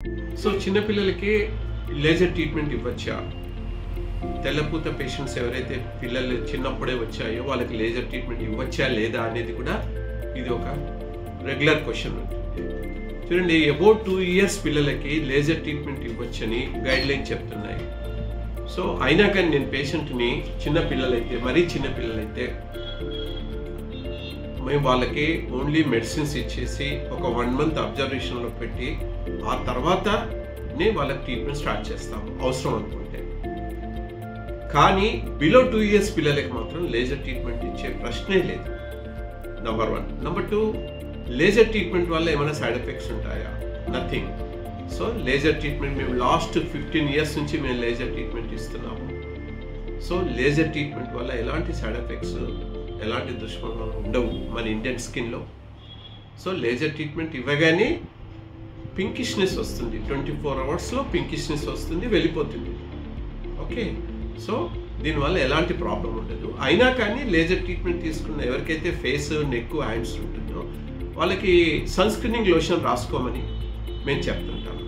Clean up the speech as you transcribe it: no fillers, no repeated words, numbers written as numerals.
So చిన్న పిల్లలకి laser treatment ఇవ్వచ్చా? తెల్లపూత patients ఎవరైతే పిల్లలు చిన్నప్పుడే వచ్చాయో వాళ్ళకి లేజర్ ట్రీట్మెంట్ ఇవ్వచ్చా లేదా అనేది కూడా ఇది ఒక రెగ్యులర్ క్వశ్చన్ ఉంటుంది. చూడండి, అబౌట్ 2 years పిల్లలకి లేజర్ ట్రీట్మెంట్ ఇవ్వచ్చని గైడ్ లైన్ చెప్తున్నాయి. సో అయినా కానీ నేను పేషెంట్ని చిన్న పిల్లలైతే, మరీ చిన్న పిల్లలైతే మేము వాళ్ళకి ఓన్లీ మెడిసిన్స్ ఇచ్చేసి ఒక 1 month అబ్జర్వేషన్లో పెట్టి ఆ తర్వాతనే వాళ్ళకి ట్రీట్మెంట్ స్టార్ట్ చేస్తాము అవసరం అనుకుంటే. కానీ బిలో 2 years పిల్లలకి మాత్రం లేజర్ ట్రీట్మెంట్ ఇచ్చే ప్రశ్నే లేదు. నెంబర్ 1. నెంబర్ 2, లేజర్ ట్రీట్మెంట్ వల్ల ఏమైనా సైడ్ ఎఫెక్ట్స్ ఉంటాయా? నథింగ్. సో లేజర్ ట్రీట్మెంట్ మేము లాస్ట్ 15 years నుంచి మేము లేజర్ ట్రీట్మెంట్ ఇస్తున్నాము. సో లేజర్ ట్రీట్మెంట్ వల్ల ఎలాంటి సైడ్ ఎఫెక్ట్స్, ఎలాంటి దుష్పరిణామాలు ఉండవు మన ఇండియన్ స్కిన్లో. సో లేజర్ ట్రీట్మెంట్ ఇవ్వగానే పింకిష్నెస్ వస్తుంది, 24 hours పింకిష్నెస్ వస్తుంది, వెళ్ళిపోతుంది. ఓకే, సో దీనివల్ల ఎలాంటి ప్రాబ్లం ఉండదు. అయినా కానీ లేజర్ ట్రీట్మెంట్ తీసుకున్న ఎవరికైతే ఫేస్, నెక్, హ్యాండ్స్ ఉంటుందో వాళ్ళకి సన్ స్క్రీనింగ్ లోషన్ రాసుకోమని మేము చెప్తుంటాము.